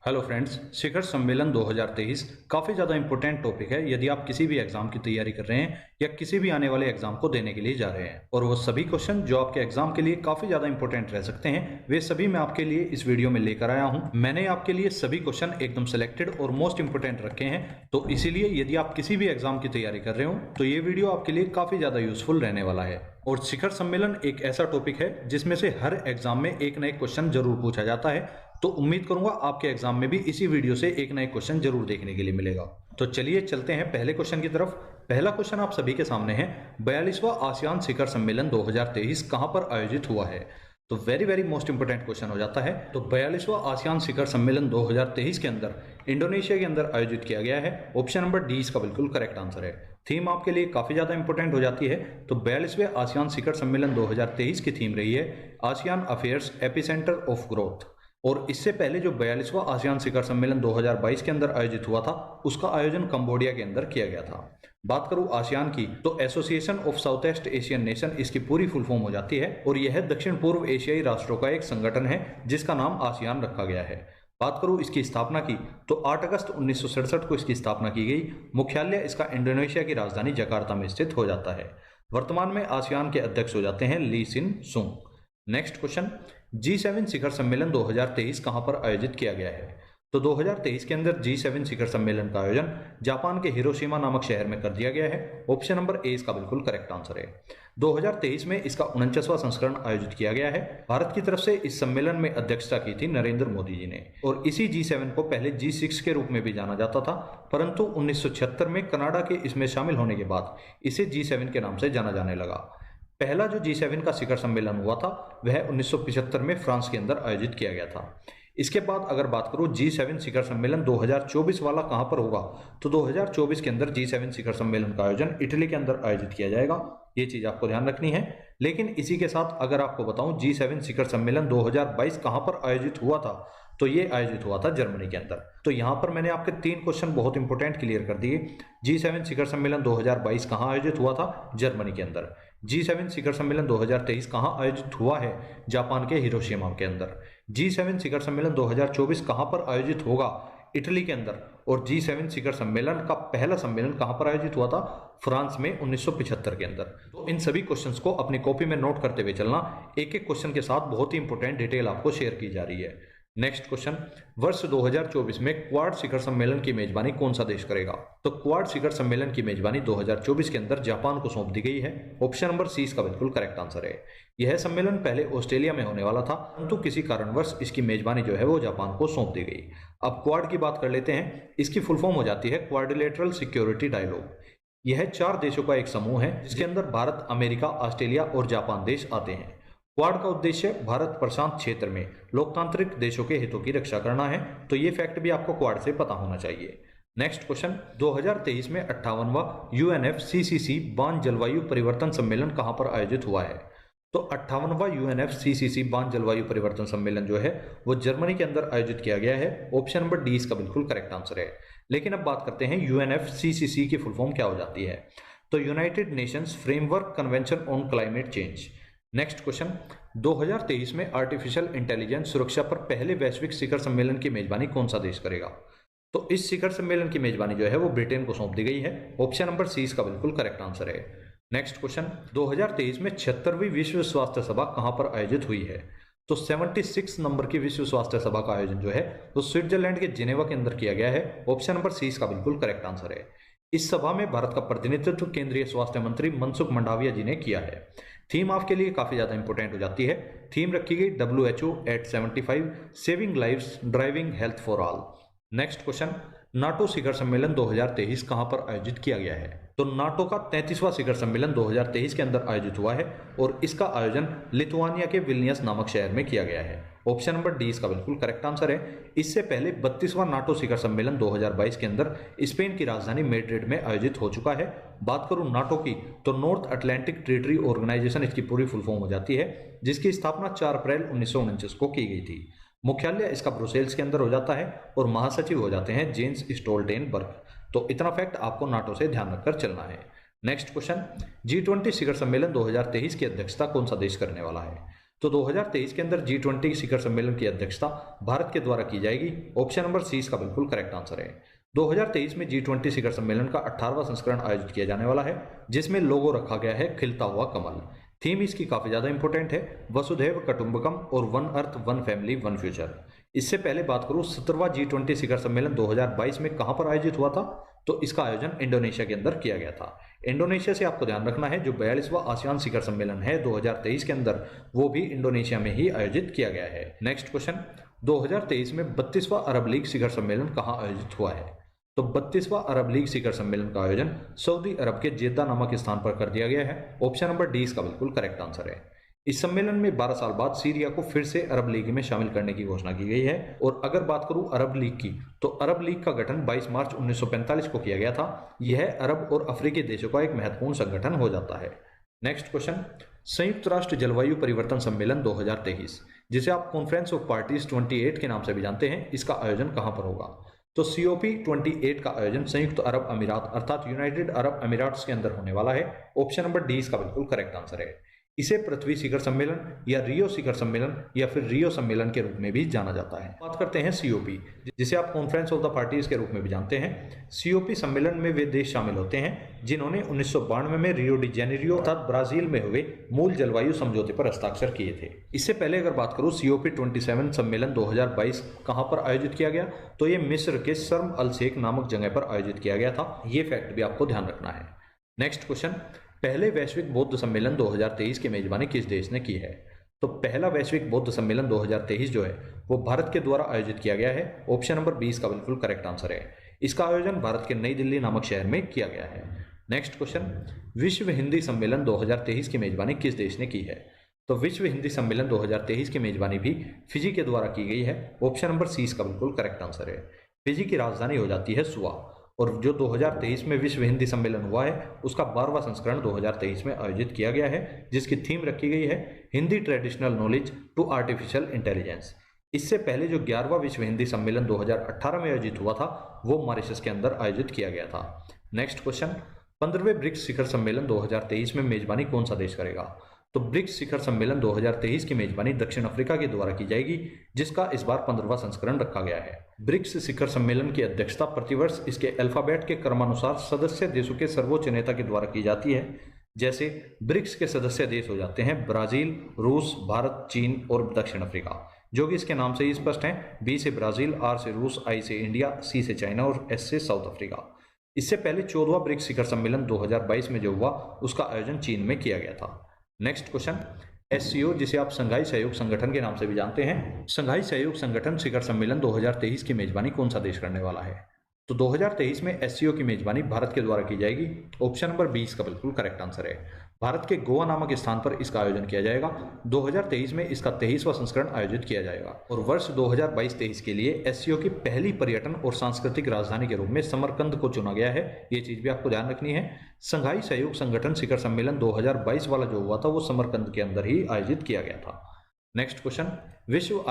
Hello friends, शिखर सम्मेलन 2023 काफ़ी ज़्यादा इंपॉर्टेंट टॉपिक है यदि आप किसी भी एग्जाम की तैयारी कर रहे हैं या किसी भी आने वाले एग्जाम को देने के लिए जा रहे हैं। और वो सभी क्वेश्चन जो आपके एग्जाम के लिए काफ़ी ज़्यादा इंपॉर्टेंट रह सकते हैं, वे सभी मैं आपके लिए इस वीडियो में लेकर आया हूं। मैंने आपके लिए सभी क्वेश्चन एकदम सेलेक्टेड और मोस्ट इंपॉर्टेंट रखे हैं, तो इसीलिए यदि आप किसी भी एग्जाम की तैयारी कर रहे हो तो ये वीडियो आपके लिए काफ़ी ज़्यादा यूजफुल रहने वाला है। और शिखर सम्मेलन एक ऐसा टॉपिक है जिसमें से हर एग्जाम में एक ना एक क्वेश्चन जरूर पूछा जाता है, तो उम्मीद करूंगा आपके एग्जाम में भी इसी वीडियो से एक ना एक क्वेश्चन जरूर देखने के लिए मिलेगा। तो चलिए चलते हैं पहले क्वेश्चन की तरफ। पहला क्वेश्चन आप सभी के सामने है, 42वां आसियान शिखर सम्मेलन 2023 कहां पर आयोजित हुआ है? तो वेरी मोस्ट इंपोर्टेंट क्वेश्चन हो जाता है। तो 42वां आसियान शिखर सम्मेलन 2023 के अंदर इंडोनेशिया के अंदर आयोजित किया गया है। ऑप्शन नंबर डी इसका बिल्कुल करेक्ट आंसर है। थीम आपके लिए काफी ज्यादा इंपॉर्टेंट हो जाती है। तो 42वें आसियान शिखर सम्मेलन 2023 की थीम रही है ASEAN affairs epicentre of growth. और इससे पहले जो 42वां आसियान शिखर सम्मेलन 2022 के अंदर आयोजित हुआ था, उसका आयोजन कंबोडिया के अंदर किया गया था। बात करूं आसियान की, तो association of south east Asian nation इसकी पूरी फुल फॉर्म हो जाती है, और यह दक्षिण पूर्व एशियाई राष्ट्रों का एक संगठन है जिसका नाम आसियान रखा गया है। बात करूं इसकी स्थापना की, तो 8 अगस्त 1967 को इसकी स्थापना की गई। मुख्यालय इसका इंडोनेशिया की राजधानी जकार्ता में स्थित हो जाता है। वर्तमान में आसियान के अध्यक्ष हो जाते हैं ली सिन सुंग। नेक्स्ट क्वेश्चन, G7 शिखर सम्मेलन 2023 कहां पर आयोजित किया गया है? तो 2023 के अंदर G7 शिखर सम्मेलन का आयोजन जापान के हिरोशिमा नामक शहर में कर दिया गया है। ऑप्शन नंबर ए इसका बिल्कुल करेक्ट आंसर है। 2023 में इसका 49वां संस्करण आयोजित किया गया है। भारत की तरफ से इस सम्मेलन में अध्यक्षता की थी नरेंद्र मोदी जी ने। और इसी G7 को पहले G6 के रूप में भी जाना जाता था, परंतु 1976 में कनाडा के इसमें शामिल होने के बाद इसे G7 के नाम से जाना जाने लगा। पहला जो G7 का शिखर सम्मेलन हुआ था वह 1975 में फ्रांस के अंदर आयोजित किया गया था। इसके बाद अगर बात करूं G7 शिखर सम्मेलन 2024 वाला कहां पर होगा, तो 2024 के अंदर G7 शिखर सम्मेलन का आयोजन इटली के अंदर आयोजित किया जाएगा। ये चीज आपको ध्यान रखनी है। लेकिन इसी के साथ अगर आपको बताऊं G7 शिखर सम्मेलन 2022 कहां पर आयोजित हुआ था, तो ये आयोजित हुआ था जर्मनी के अंदर। तो यहां पर मैंने आपके 3 क्वेश्चन बहुत इंपॉर्टेंट क्लियर कर दिए। G7 शिखर सम्मेलन 2022 कहां आयोजित हुआ था? जर्मनी के अंदर। G7 शिखर सम्मेलन 2023 कहां आयोजित हुआ है? जापान के हिरोशिमा के अंदर। G7 शिखर सम्मेलन 2024 कहां पर आयोजित होगा? इटली के अंदर। और G7 शिखर सम्मेलन का पहला सम्मेलन कहां पर आयोजित हुआ था? फ्रांस में 1975 के अंदर। तो इन सभी क्वेश्चंस को अपनी कॉपी में नोट करते हुए चलना। एक एक क्वेश्चन के साथ बहुत ही इंपॉर्टेंट डिटेल आपको शेयर की जा रही है। नेक्स्ट क्वेश्चन, वर्ष 2024 में क्वाड शिखर सम्मेलन की मेजबानी कौन सा देश करेगा? तो क्वाड शिखर सम्मेलन की मेजबानी 2024 के अंदर जापान को सौंप दी गई है। ऑप्शन नंबर सी इसका बिल्कुल करेक्ट आंसर है। यह सम्मेलन पहले ऑस्ट्रेलिया में होने वाला था, परंतु किसी कारणवश इसकी मेजबानी जो है वो जापान को सौंप दी गई। अब क्वाड की बात कर लेते हैं। इसकी फुल फॉर्म हो जाती है क्वाड्रिलेटरल सिक्योरिटी डायलॉग। यह 4 देशों का एक समूह है जिसके अंदर भारत, अमेरिका, ऑस्ट्रेलिया और जापान देश आते हैं। क्वाड का उद्देश्य भारत प्रशांत क्षेत्र में लोकतांत्रिक देशों के हितों की रक्षा करना है। तो ये फैक्ट भी आपको क्वाड से पता होना चाहिए। नेक्स्ट क्वेश्चन, 2023 में 58वां UNFCCC बान जलवायु परिवर्तन सम्मेलन कहां पर आयोजित हुआ है? तो 58वां UNFCCC बान जलवायु परिवर्तन सम्मेलन जो है वो जर्मनी के अंदर आयोजित किया गया है। ऑप्शन नंबर डी इसका बिल्कुल करेक्ट आंसर है। लेकिन अब बात करते हैं UNFCCC की फुल फॉर्म क्या हो जाती है? तो United Nations framework convention on climate change. Next question, 2023 में आर्टिफिशियल इंटेलिजेंस सुरक्षा पर पहले वैश्विक शिखर सम्मेलन की मेजबानी कौन सा देश करेगा? तो इस शिखर सम्मेलन की मेजबानी जो है वो ब्रिटेन को सौंप दी गई है। ऑप्शन नंबर सी इसका बिल्कुल करेक्ट आंसर है। नेक्स्ट क्वेश्चन, 2023 में 76वीं विश्व स्वास्थ्य सभा कहां पर आयोजित हुई है? तो 76 नंबर की विश्व स्वास्थ्य सभा का आयोजन जो है वो स्विट्जरलैंड के जिनेवा के अंदर किया गया है। ऑप्शन नंबर सी इसका बिल्कुल करेक्ट आंसर है। इस सभा में भारत का प्रतिनिधित्व केंद्रीय स्वास्थ्य मंत्री मनसुख मंडाविया जी ने किया है। थीम आपके लिए काफी ज्यादा इंपॉर्टेंट हो जाती है। थीम रखी गई WHO at 75 saving lives driving health for all. Next question, NATO शिखर सम्मेलन 2023 कहां पर आयोजित किया गया है? तो नाटो का 33वां शिखर सम्मेलन 2023 के अंदर आयोजित हुआ है और इसका आयोजन लिथुआनिया के विल्नियस नामक शहर में किया गया है। ऑप्शन नंबर डी इसका बिल्कुल करेक्ट आंसर है। इससे पहले 32वां नाटो शिखर सम्मेलन 2022 के अंदर स्पेन की राजधानी मैड्रिड में आयोजित हो चुका है। बात करूं नाटो की, तो नॉर्थ अटलांटिक ट्रीटरी ऑर्गेनाइजेशन इसकी पूरी फुल फॉर्म हो जाती है, जिसकी स्थापना 4 अप्रैल 1949 को की गई थी। मुख्यालय इसका ब्रुसेल्स के अंदर हो जाता है और महासचिव हो जाते हैं जेन्स स्टोल्टेनबर्ग। तो इतना फैक्ट आपको नाटो से ध्यान रखकर चलना है। नेक्स्ट क्वेश्चन, G20 शिखर सम्मेलन 2023 की अध्यक्षता कौन सा देश करने वाला है? तो 2023 के अंदर G20 शिखर सम्मेलन की अध्यक्षता भारत के द्वारा की जाएगी। ऑप्शन नंबर सी इसका बिल्कुल करेक्ट आंसर है। 2023 में G20 शिखर सम्मेलन का 18वां संस्करण आयोजित किया जाने वाला है, जिसमें लोगो रखा गया है खिलता हुआ कमल। थीम इसकी काफी ज्यादा इंपॉर्टेंट है, वसुधैव कुटुंबकम और one earth one family one future. इससे पहले बात करूं 17वां G20 शिखर सम्मेलन 2022 में कहां पर आयोजित हुआ था, तो इसका आयोजन इंडोनेशिया के अंदर किया गया था। इंडोनेशिया से आपको ध्यान रखना है, जो 42वां आसियान शिखर सम्मेलन है 2023 के अंदर, वो भी इंडोनेशिया में ही आयोजित किया गया है। नेक्स्ट क्वेश्चन, 2023 में 32वां अरब लीग शिखर सम्मेलन कहां आयोजित हुआ है, तो 32वां अरब लीग शिखर सम्मेलन का आयोजन सऊदी अरब के जेद्दा नामक स्थान पर कर दिया गया है। ऑप्शन नंबर डी इसका बिल्कुल करेक्ट आंसर है। इस सम्मेलन में 12 साल बाद सीरिया को फिर से अरब लीग में शामिल करने की घोषणा की गई है। और अगर बात करूं अरब लीग की, तो अरब लीग का गठन 22 मार्च 1945 को किया गया था। यह अरब और अफ्रीकी देशों का एक महत्वपूर्ण संगठन हो जाता है। नेक्स्ट क्वेश्चन, संयुक्त राष्ट्र जलवायु परिवर्तन सम्मेलन 2023, जिसे आप कॉन्फ्रेंस ऑफ पार्टीज 28 के नाम से भी जानते हैं, इसका आयोजन कहां पर होगा, तो COP28 का आयोजन संयुक्त अरब अमीरात अर्थात यूनाइटेड अरब अमीराट्स के अंदर होने वाला है। ऑप्शन नंबर डी इसका बिल्कुल करेक्ट आंसर है। इसे पृथ्वी शिखर सम्मेलन या रियो शिखर सम्मेलन या फिर रियो सम्मेलन के रूप में भी जाना जाता है। बात करते हैं COP, जिसे आप कॉन्फ्रेंस ऑफ द पार्टीज के रूप में भी जानते हैं। COP सम्मेलन में वे देश शामिल होते हैं जिन्होंने 1992 में रियो डी जेनेरियो अर्थात ब्राजील में हुए मूल जलवायु समझौते पर हस्ताक्षर किए थे। इससे पहले अगर बात करूं COP27 सम्मेलन 2022 कहां पर आयोजित किया गया, तो ये मिस्र के शर्म अल शेख नामक जगह पर आयोजित किया गया था। ये फैक्ट भी आपको ध्यान रखना है। नेक्स्ट क्वेश्चन, पहले वैश्विक बौद्ध सम्मेलन 2023 की मेजबानी किस देश ने की है, तो पहला वैश्विक बौद्ध सम्मेलन 2023 जो है वो भारत के द्वारा आयोजित किया गया है। ऑप्शन नंबर 20 का बिल्कुल करेक्ट आंसर है। इसका आयोजन भारत के नई दिल्ली नामक शहर में किया गया है। नेक्स्ट क्वेश्चन, विश्व हिंदी सम्मेलन 2023 की मेजबानी किस देश ने की है, तो विश्व हिंदी सम्मेलन 2023 की मेजबानी भी फिजी के द्वारा की गई है। ऑप्शन नंबर सी इसका बिल्कुल करेक्ट आंसर है। फिजी की राजधानी हो जाती है सुआ। और जो 2023 में विश्व हिंदी सम्मेलन हुआ है उसका 12वां संस्करण 2023 में आयोजित किया गया है, जिसकी थीम रखी गई है Hindi traditional knowledge to artificial intelligence. इससे पहले जो 11वां विश्व हिंदी सम्मेलन 2018 में आयोजित हुआ था वो मॉरिशस के अंदर आयोजित किया गया था। नेक्स्ट क्वेश्चन, 15वें ब्रिक्स शिखर सम्मेलन 2023 में मेजबानी कौन सा देश करेगा, तो ब्रिक्स शिखर सम्मेलन 2023 की मेजबानी दक्षिण अफ्रीका के द्वारा की जाएगी, जिसका इस बार 15वां संस्करण रखा गया है। ब्रिक्स शिखर सम्मेलन की अध्यक्षता प्रतिवर्ष इसके अल्फाबेट के क्रमानुसार सदस्य देशों के सर्वोच्च नेता के द्वारा की जाती है। जैसे ब्रिक्स के सदस्य देश हो जाते हैं ब्राजील, रूस, भारत, चीन और दक्षिण अफ्रीका, जो कि इसके नाम से ही स्पष्ट है। B से ब्राजील, R से रूस, I से इंडिया, C से चाइना और S से साउथ अफ्रीका। इससे पहले 14वां ब्रिक्स शिखर सम्मेलन 2022 में जो हुआ उसका आयोजन चीन में किया गया था। नेक्स्ट क्वेश्चन, SCO, जिसे आप संघाई सहयोग संगठन के नाम से भी जानते हैं, संघाई सहयोग संगठन शिखर सम्मेलन 2023 की मेजबानी कौन सा देश करने वाला है, तो 2023 में SCO की मेजबानी भारत के द्वारा की जाएगी। ऑप्शन नंबर 20 का बिल्कुल करेक्ट आंसर है। भारत के गोवा नामक स्थान पर इसका आयोजन किया जाएगा। 2023 में इसका 23वां संस्करण आयोजित किया जाएगा और वर्ष 2022-23 के लिए SCO की पहली पर्यटन और सांस्कृतिक राजधानी के रूप में समरकंद को चुना गया है। ये चीज भी आपको ध्यान रखनी है। संघाई सहयोग संगठन शिखर सम्मेलन 2022 वाला जो हुआ था वो समरकंद के अंदर ही आयोजित किया गया था। नेक्स्ट क्वेश्चन, विश्व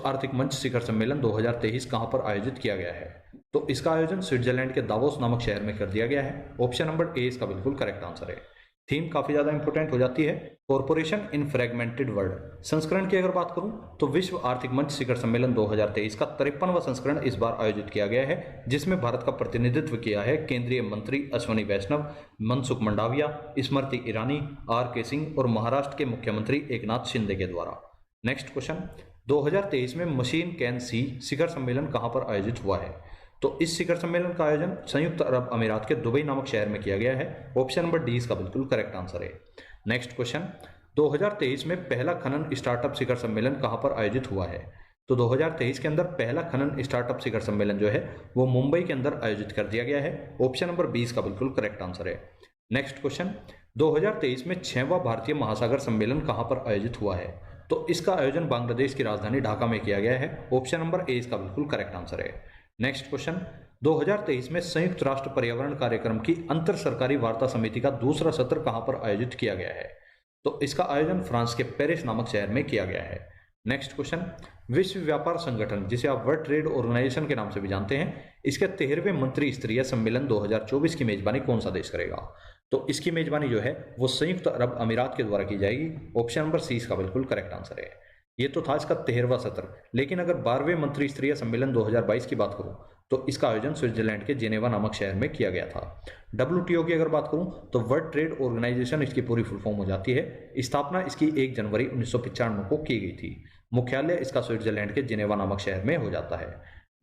आर्थिक मंच शिखर सम्मेलन 2023 कहां पर आयोजित किया गया है, तो इसका आयोजन स्विट्जरलैंड के दावोस नामक शहर में कर दिया गया है। ऑप्शन नंबर ए इसका बिल्कुल करेक्ट आंसर है। थीम काफी ज्यादा इंपॉर्टेंट हो जाती है, कॉर्पोरेशन इन फ्रेगमेंटेड वर्ल्ड। संस्करण की अगर बात करूं तो विश्व आर्थिक मंच शिखर सम्मेलन 2023 का 53वां संस्करण इस बार आयोजित किया गया है, जिसमें भारत का प्रतिनिधित्व किया है केंद्रीय मंत्री अश्वनी वैष्णव, मनसुख मंडाविया, स्मृति ईरानी, R.K. सिंह और महाराष्ट्र के मुख्यमंत्री एकनाथ शिंदे के द्वारा। नेक्स्ट क्वेश्चन, 2023 में मशीन कैन सी शिखर सम्मेलन कहां पर आयोजित हुआ है, तो इस शिखर सम्मेलन का आयोजन संयुक्त अरब अमीरात के दुबई नामक शहर में किया गया है। ऑप्शन नंबर डी इसका बिल्कुल करेक्ट आंसर है। नेक्स्ट क्वेश्चन, 2023 में पहला खनन स्टार्टअप शिखर सम्मेलन कहां पर आयोजित हुआ है, तो 2023 के अंदर पहला खनन स्टार्टअप शिखर सम्मेलन जो है वो मुंबई के अंदर आयोजित कर दिया गया है। ऑप्शन नंबर 20 का बिल्कुल करेक्ट आंसर है। नेक्स्ट क्वेश्चन, 2023 में 6वां भारतीय महासागर सम्मेलन कहां पर आयोजित हुआ है, तो इसका आयोजन बांग्लादेश की राजधानी ढाका में किया गया है। ऑप्शन नंबर ए इसका बिल्कुल करेक्ट आंसर है। नेक्स्ट क्वेश्चन, 2023 में संयुक्त राष्ट्र पर्यावरण कार्यक्रम की अंतर सरकारी वार्ता समिति का दूसरा सत्र कहां पर आयोजित किया गया है, तो इसका आयोजन फ्रांस के पेरिस नामक शहर में किया गया है। नेक्स्ट क्वेश्चन, विश्व व्यापार संगठन, जिसे आप वर्ल्ड ट्रेड ऑर्गेनाइजेशन के नाम से भी जानते हैं, इसके 13वें मंत्री स्तरीय सम्मेलन 2024 की मेजबानी कौन सा देश करेगा? तो इसकी मेजबानी जो है वो संयुक्त अरब अमीरात के द्वारा की जाएगी। ऑप्शन नंबर सी इसका बिल्कुल करेक्ट आंसर है। ये तो था इसका 13वां सत्र, लेकिन अगर 12वें मंत्री स्तरीय सम्मेलन 2022 की बात करूं तो इसका आयोजन स्विट्जरलैंड के जेनेवा नामक शहर में किया गया था। WTO की अगर बात करूं तो वर्ल्ड ट्रेड ऑर्गेनाइजेशन इसकी पूरी फुल फॉर्म हो जाती है। स्थापना इसकी 1 जनवरी 1995 को की गई थी। मुख्यालय इसका स्विट्जरलैंड के जेनेवा नामक शहर में हो जाता है।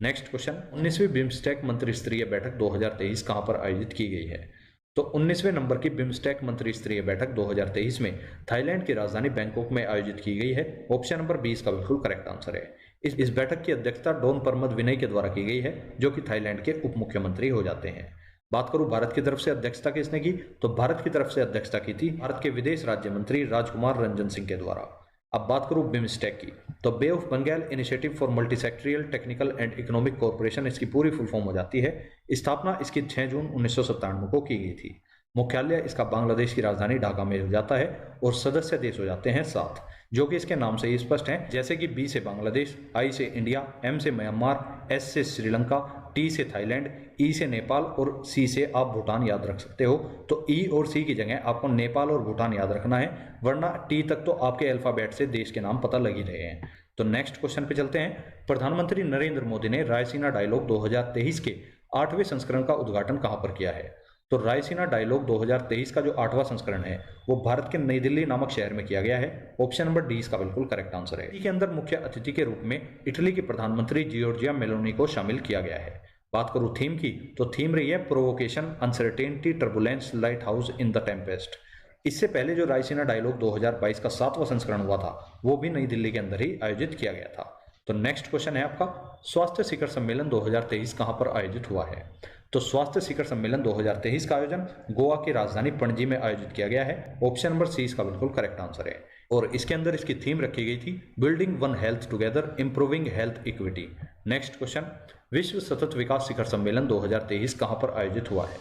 नेक्स्ट क्वेश्चन, 19वीं बिम्स्टेक मंत्री स्तरीय बैठक 2023 कहां पर आयोजित की गई है? तो 19वें नंबर की बिम्स्टेक मंत्री स्तरीय बैठक 2023 में थाईलैंड की राजधानी बैंकॉक में आयोजित की गई है। ऑप्शन नंबर 20 का बिल्कुल करेक्ट आंसर है। इस बैठक की अध्यक्षता डॉन परमद विनय के द्वारा की गई है, जो कि थाईलैंड के उप मुख्यमंत्री हो जाते हैं। बात करूं भारत की तरफ से अध्यक्षता किसने की, तो भारत की तरफ से अध्यक्षता की थी भारत के विदेश राज्य मंत्री राजकुमार रंजन सिंह के द्वारा। अब बात करूं बिम्स्टेक की, तो Bay of Bengal initiative for multisectoral technical and economic corporation इसकी पूरी फुल फॉर्म हो जाती है। स्थापना इसकी 6 जून 1997 को की गई थी। मुख्यालय इसका बांग्लादेश की राजधानी ढाका में हो जाता है और सदस्य देश हो जाते हैं 7, जो कि इसके नाम से ही स्पष्ट हैं, जैसे कि बी से बांग्लादेश, आई से इंडिया, एम से म्यांमार, एस से श्रीलंका, टी से थाईलैंड, ई से नेपाल और सी से आप भूटान याद रख सकते हो। तो ई और सी की जगह आपको नेपाल और भूटान याद रखना है, वरना टी तक तो आपके अल्फाबेट से देश के नाम पता लग ही रहे हैं। तो नेक्स्ट क्वेश्चन पे चलते हैं। प्रधानमंत्री नरेंद्र मोदी ने रायसीना डायलॉग 2023 के 8वें संस्करण का उद्घाटन कहां पर किया है? तो रायसीना डायलॉग 2023 का जो 8वां संस्करण है वो भारत के नई दिल्ली नामक शहर में किया गया है। ऑप्शन नंबर डी इसका बिल्कुल करेक्ट आंसर है। के अंदर मुख्य अतिथि के रूप में इटली के प्रधानमंत्री जियोर्जिया मेलोनी को शामिल किया गया है। बात करूं थीम की, तो थीम रही है provocation, uncertainty, turbulence, light house in the Tempest. इससे पहले जो रायसीना डायलॉग 2022 का 7वां संस्करण हुआ था वो भी नई दिल्ली के अंदर ही आयोजित किया गया था। तो नेक्स्ट क्वेश्चन है आपका, स्वास्थ्य शिखर सम्मेलन 2023 कहां पर आयोजित हुआ है? तो स्वास्थ्य शिखर सम्मेलन 2023 का आयोजन गोवा की राजधानी पणजी में आयोजित किया गया है। ऑप्शन नंबर सी इसका बिल्कुल करेक्ट आंसर है। और इसके अंदर इसकी थीम रखी गई थी building one health together, improving health equity. Next question, विश्व सतत विकास शिखर सम्मेलन 2023 कहां पर आयोजित हुआ है?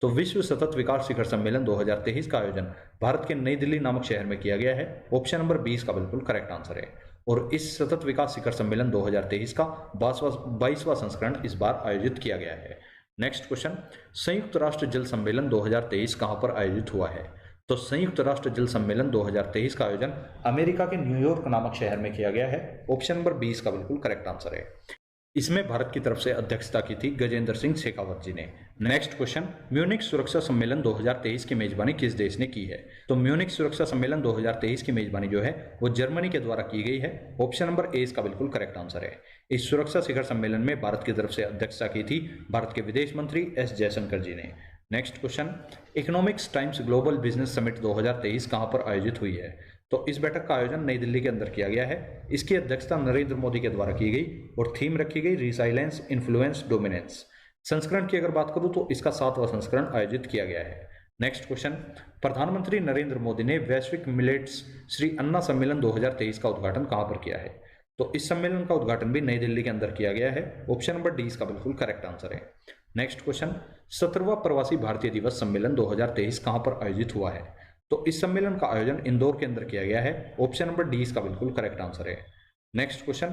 तो विश्व सतत विकास शिखर सम्मेलन 2023 का आयोजन भारत के नई दिल्ली नामक शहर में किया गया है। ऑप्शन नंबर 20 का बिल्कुल करेक्ट आंसर है। और इस सतत विकास शिखर सम्मेलन 2023 का 22वां संस्करण इस बार आयोजित किया गया है। नेक्स्ट क्वेश्चन, संयुक्त राष्ट्र जल सम्मेलन 2023 कहां पर आयोजित हुआ है? तो संयुक्त राष्ट्र जल सम्मेलन 2023 का आयोजन अमेरिका के न्यूयॉर्क नामक शहर में किया गया है। ऑप्शन नंबर 20 का बिल्कुल करेक्ट आंसर है। इसमें भारत की तरफ से अध्यक्षता की थी गजेंद्र सिंह शेखावत जी ने। नेक्स्ट क्वेश्चन, म्यूनिक सुरक्षा सम्मेलन 2023 की मेजबानी किस देश ने की है? तो म्यूनिक सुरक्षा सम्मेलन 2023 की मेजबानी जो है वो जर्मनी के द्वारा की गई है। ऑप्शन नंबर ए इसका बिल्कुल करेक्ट आंसर है। इस सुरक्षा शिखर सम्मेलन में भारत की तरफ से अध्यक्षता की थी भारत के विदेश मंत्री एस जयशंकर जी ने। Next question, economics times global business summit 2023 कहां पर आयोजित हुई है? तो इस बैठक का आयोजन नई दिल्ली के अंदर किया गया है। इसकी अध्यक्षता नरेंद्र मोदी के द्वारा की गई और थीम रखी गई रिसाइलेंस, इन्फ्लुएंस, डोमिनेंस। संस्करण की अगर बात करूं तो इसका 7वां संस्करण आयोजित किया गया है। नेक्स्ट क्वेश्चन, प्रधानमंत्री नरेंद्र मोदी ने वैश्विक मिलेट्स श्री अन्ना सम्मेलन 2023 का उद्घाटन कहां पर किया है? तो इस सम्मेलन का उद्घाटन भी नई दिल्ली के अंदर किया गया है। ऑप्शन नंबर डी इसका बिल्कुल करेक्ट आंसर है। नेक्स्ट क्वेश्चन, 17वां प्रवासी भारतीय दिवस सम्मेलन 2023 कहां पर आयोजित हुआ है? तो इस सम्मेलन का आयोजन इंदौर के अंदर किया गया है। ऑप्शन नंबर डी इसका बिल्कुल करेक्ट आंसर है। नेक्स्ट क्वेश्चन,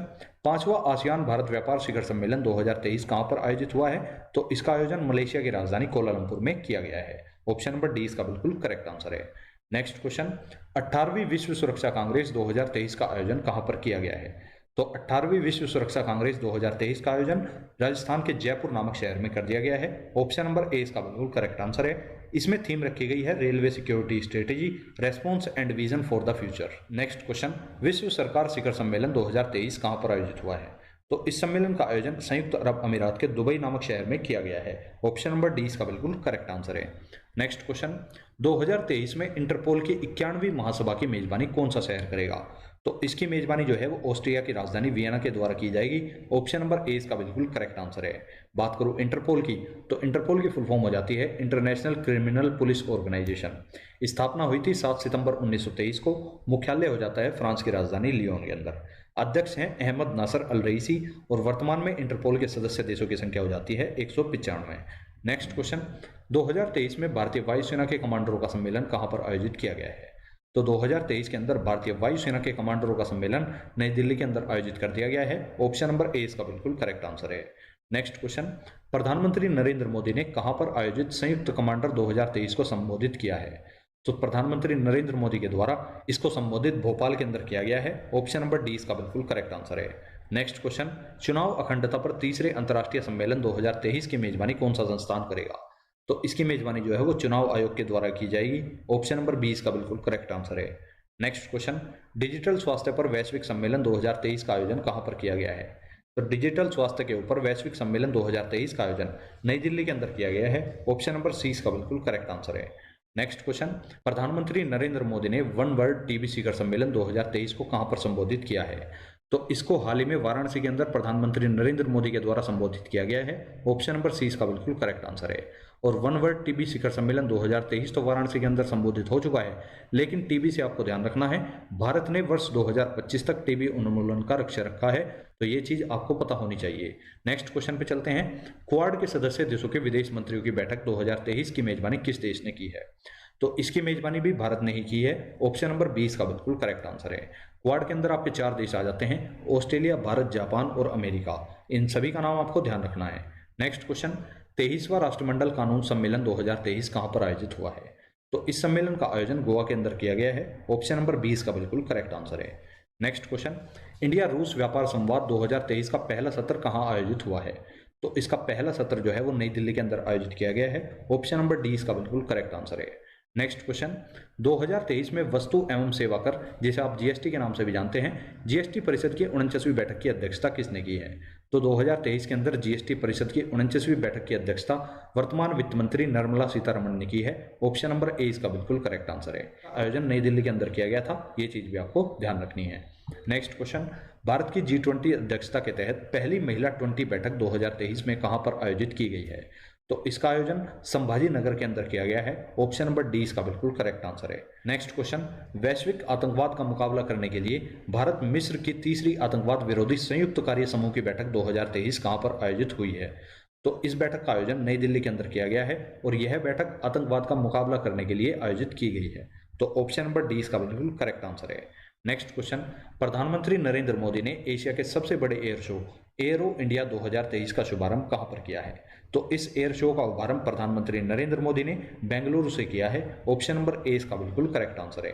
5वां आसियान भारत व्यापार शिखर सम्मेलन 2023 कहां पर आयोजित हुआ है? तो इसका आयोजन मलेशिया की राजधानी कोलालंपुर में किया गया है। ऑप्शन नंबर डी इसका बिल्कुल करेक्ट आंसर है। नेक्स्ट क्वेश्चन, 18वीं विश्व सुरक्षा कांग्रेस 2023 का आयोजन कहां पर किया गया है? तो 18वीं विश्व सुरक्षा कांग्रेस 2023 का आयोजन राजस्थान के जयपुर नामक शहर में कर दिया गया है। ऑप्शन नंबर ए इसका बिल्कुल करेक्ट आंसर है। इसमें थीम रखी गई है railway security strategy, response and vision for the future. Next question, विश्व सरकार शिखर सम्मेलन 2023 कहां पर आयोजित हुआ है? तो इस सम्मेलन का आयोजन संयुक्त अरब अमीरात के दुबई नामक शहर में किया गया है। ऑप्शन नंबर डी इसका बिल्कुल करेक्ट आंसर है। नेक्स्ट क्वेश्चन, 2023 में इंटरपोल की 91वीं महासभा की मेजबानी कौन सा शहर करेगा? तो इसकी मेजबानी जो है वो ऑस्ट्रिया की राजधानी वियना के द्वारा की जाएगी। ऑप्शन नंबर ए इसका बिल्कुल करेक्ट आंसर है। बात करूं इंटरपोल की, तो इंटरपोल की फुल फॉर्म हो जाती है इंटरनेशनल क्रिमिनल पुलिस ऑर्गेनाइजेशन। स्थापना हुई थी 7 सितंबर 1923 को। मुख्यालय हो जाता है फ्रांस की राजधानी लियोन के अंदर। अध्यक्ष हैं अहमद नासर अल रईसी और वर्तमान में इंटरपोल के सदस्य देशों की संख्या हो जाती है 195। नेक्स्ट क्वेश्चन, 2023 में भारतीय वायुसेना के कमांडरों का सम्मेलन कहां पर आयोजित किया गया है? तो 2023 के अंदर भारतीय वायुसेना के कमांडरों का सम्मेलन नई दिल्ली के अंदर आयोजित कर दिया गया है। ऑप्शन नंबर ए इसका बिल्कुल करेक्ट आंसर है। नेक्स्ट क्वेश्चन, प्रधानमंत्री नरेंद्र मोदी ने कहां पर आयोजित संयुक्त कमांडर 2023 को संबोधित किया है? तो प्रधानमंत्री नरेंद्र मोदी के द्वारा इसको संबोधित भोपाल के अंदर किया गया है। ऑप्शन नंबर डी इसका बिल्कुल करेक्ट आंसर है। नेक्स्ट क्वेश्चन, चुनाव अखंडता पर तीसरे अंतर्राष्ट्रीय सम्मेलन 2023 की मेजबानी कौन सा संस्थान करेगा? तो इसकी मेजबानी जो है वो चुनाव आयोग के द्वारा की जाएगी। ऑप्शन नंबर बी इसका बिल्कुल करेक्ट आंसर है। नेक्स्ट क्वेश्चन, डिजिटल स्वास्थ्य पर वैश्विक सम्मेलन 2023 का आयोजन कहां पर किया गया है? तो डिजिटल स्वास्थ्य के ऊपर वैश्विक सम्मेलन 2023 का आयोजन नई दिल्ली के अंदर किया गया है। ऑप्शन नंबर सी इसका बिल्कुल करेक्ट आंसर है। नेक्स्ट क्वेश्चन, प्रधानमंत्री नरेंद्र मोदी ने वन वर्ल्ड टीबी शिखर सम्मेलन 2023 को कहां पर संबोधित किया है? तो इसको हाल ही में वाराणसी के अंदर प्रधानमंत्री नरेंद्र मोदी के द्वारा संबोधित किया गया है। ऑप्शन नंबर सी इसका बिल्कुल करेक्ट आंसर है। और वन वर्ल्ड टीबी शिखर सम्मेलन 2023 तो वाराणसी के अंदर संबोधित हो चुका है, लेकिन टीबी से आपको ध्यान रखना है, भारत ने वर्ष 2025 तक टीबी उन्मूलन का लक्ष्य रखा है, तो ये चीज आपको पता होनी चाहिए। नेक्स्ट क्वेश्चन पे चलते हैं। क्वाड के सदस्य देशों के विदेश मंत्रियों की बैठक 2023 की मेजबानी किस देश ने की है? तो इसकी मेजबानी भी भारत ने ही की है। ऑप्शन नंबर 20 का बिल्कुल करेक्ट आंसर है। क्वाड के अंदर आपके 4 देश आ जाते हैं, ऑस्ट्रेलिया, भारत, जापान और अमेरिका। इन सभी का नाम आपको ध्यान रखना है। नेक्स्ट क्वेश्चन, 23वां राष्ट्रमंडल कानून सम्मेलन 2023 कहां पर आयोजित हुआ है? तो इस सम्मेलन का आयोजन गोवा के अंदर किया गया है। ऑप्शन नंबर 20 का बिल्कुल करेक्ट आंसर है। नेक्स्ट क्वेश्चन, इंडिया रूस व्यापार संवाद 2023 का पहला सत्र कहां आयोजित हुआ है? तो इसका पहला सत्र जो है वो नई दिल्ली के अंदर आयोजित किया गया है। ऑप्शन नंबर डी इसका बिल्कुल करेक्ट आंसर है। नेक्स्ट क्वेश्चन, 2023 में वस्तु एवं सेवा कर, जिसे आप जीएसटी के नाम से भी जानते हैं, जीएसटी परिषद की 49वीं बैठक की अध्यक्षता किसने की है? तो 2023 के अंदर जीएसटी परिषद की 49वीं बैठक की अध्यक्षता वर्तमान वित्त मंत्री निर्मला सीतारमण ने की है। ऑप्शन नंबर ए इसका बिल्कुल करेक्ट आंसर है। आयोजन नई दिल्ली के अंदर किया गया था, ये चीज भी आपको ध्यान रखनी है। नेक्स्ट क्वेश्चन, भारत की G20 अध्यक्षता के तहत पहली महिला 20 बैठक 2023 में कहां पर आयोजित की गई है? तो इसका आयोजन संभाजी नगर के अंदर किया गया है। ऑप्शन नंबर डी इसका बिल्कुल करेक्ट आंसर है। नेक्स्ट क्वेश्चन, वैश्विक आतंकवाद का मुकाबला करने के लिए भारत मिस्र की तीसरी आतंकवाद विरोधी संयुक्त कार्य समूह की बैठक 2023 कहां पर आयोजित हुई है? तो इस बैठक का आयोजन नई दिल्ली के अंदर किया गया है और यह बैठक आतंकवाद का मुकाबला करने के लिए आयोजित की गई है। तो ऑप्शन नंबर डी इसका बिल्कुल करेक्ट आंसर है। नेक्स्ट क्वेश्चन, प्रधानमंत्री नरेंद्र मोदी ने एशिया के सबसे बड़े एयर शो एरो इंडिया 2023 का शुभारंभ कहां पर किया है? तो इस एयर शो का शुभारंभ प्रधानमंत्री नरेंद्र मोदी ने बेंगलुरु से किया है। ऑप्शन नंबर ए इसका बिल्कुल करेक्ट आंसर है।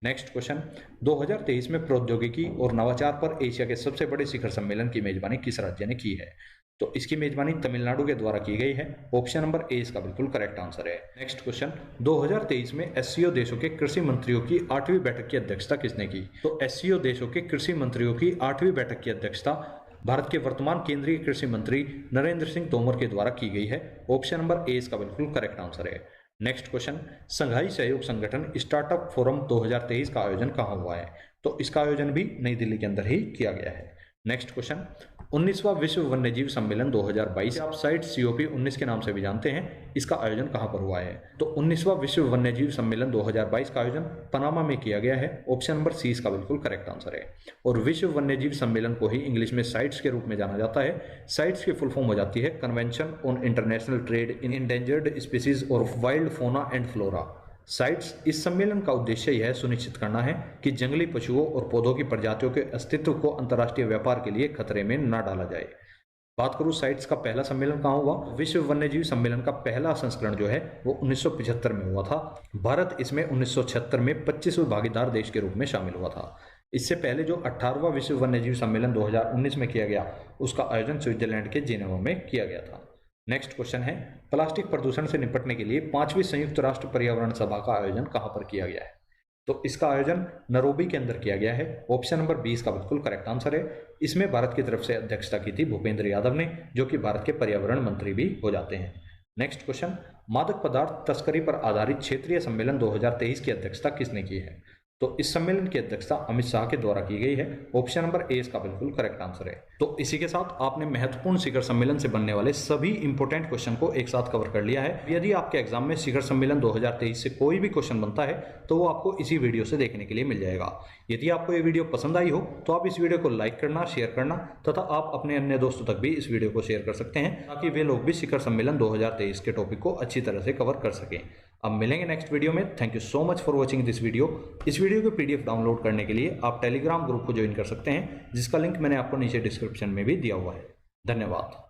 नेक्स्ट क्वेश्चन, 2023 में प्रौद्योगिकी और नवाचार पर एशिया के सबसे बड़े शिखर सम्मेलन की मेजबानी किस राज्य ने की है? तो इसकी मेजबानी तमिलनाडु के द्वारा की गई है। ऑप्शन नंबर ए इसका बिल्कुल करेक्ट आंसर है। नेक्स्ट क्वेश्चन, 2023 में एससीओ देशों के कृषि मंत्रियों की 8वीं बैठक की अध्यक्षता किसने की? तो एससीओ देशों के कृषि मंत्रियों की 8वीं बैठक की अध्यक्षता भारत के वर्तमान केंद्रीय कृषि मंत्री नरेंद्र सिंह तोमर के द्वारा की गई है। ऑप्शन नंबर ए इसका बिल्कुल करेक्ट आंसर है। नेक्स्ट क्वेश्चन, संघाई सहयोग संगठन स्टार्टअप फोरम 2023 का आयोजन कहां हुआ है? तो इसका आयोजन भी नई दिल्ली के अंदर ही किया गया है। नेक्स्ट क्वेश्चन, 19वां विश्व वन्यजीव सम्मेलन 2022 आप साइट COP19 के नाम से भी जानते हैं, इसका आयोजन कहां पर हुआ है? तो 19वां विश्व वन्यजीव सम्मेलन 2022 का आयोजन पनामा में किया गया है। ऑप्शन नंबर सी इसका बिल्कुल करेक्ट आंसर है। और विश्व वन्यजीव सम्मेलन को ही इंग्लिश में साइट्स के रूप में जाना जाता है। साइट्स की फुल फॉर्म हो जाती है convention on international trade in endangered species और wild fauna and flora. CITES, इस सम्मेलन का उद्देश्य यह सुनिश्चित करना है कि जंगली पशुओं और पौधों की प्रजातियों के अस्तित्व को अंतर्राष्ट्रीय व्यापार के लिए खतरे में न डाला जाए। बात करूं साइट्स का पहला सम्मेलन कहां हुआ? विश्व वन्यजीव सम्मेलन का पहला संस्करण जो है वो 1975 में हुआ था। भारत इसमें 1976 में 25वें भागीदार देश के रूप में शामिल हुआ था। इससे पहले जो 18वां विश्व वन्यजीव सम्मेलन 2019 में किया गया, उसका आयोजन स्विट्जरलैंड के जेनेवा में किया गया था। नेक्स्ट क्वेश्चन है, प्लास्टिक प्रदूषण से निपटने के लिए 5वीं संयुक्त राष्ट्र पर्यावरण सभा का आयोजन कहां पर किया गया है? तो इसका आयोजन नैरोबी के अंदर किया गया है। ऑप्शन नंबर 20 का बिल्कुल करेक्ट आंसर है। इसमें भारत की तरफ से अध्यक्षता की थी भूपेंद्र यादव ने, जो कि भारत के पर्यावरण मंत्री भी हो जाते हैं। नेक्स्ट क्वेश्चन, मादक पदार्थ तस्करी पर आधारित क्षेत्रीय सम्मेलन 2023 की अध्यक्षता किसने की है? तो इस सम्मेलन की अध्यक्षता अमित शाह के द्वारा की गई है। ऑप्शन नंबर ए इसका बिल्कुल करेक्ट आंसर है। तो इसी के साथ आपने महत्वपूर्ण शिखर सम्मेलन से बनने वाले सभी इंपॉर्टेंट क्वेश्चन को एक साथ कवर कर लिया है। यदि आपके एग्जाम में शिखर सम्मेलन 2023 से कोई भी क्वेश्चन बनता है तो वो आपको इसी वीडियो से देखने के लिए मिल जाएगा। यदि आपको ये वीडियो पसंद आई हो तो आप इस वीडियो को लाइक करना, शेयर करना तथा आप अपने अन्य दोस्तों तक भी इस वीडियो को शेयर कर सकते हैं, ताकि वे लोग भी शिखर सम्मेलन 2023 के टॉपिक को अच्छी तरह से कवर कर सकें। अब मिलेंगे नेक्स्ट वीडियो में। Thank you so much for watching this video. इस वीडियो को PDF डाउनलोड करने के लिए आप टेलीग्राम ग्रुप को ज्वाइन कर सकते हैं, जिसका लिंक मैंने आपको नीचे डिस्क्रिप्शन में भी दिया हुआ है। धन्यवाद।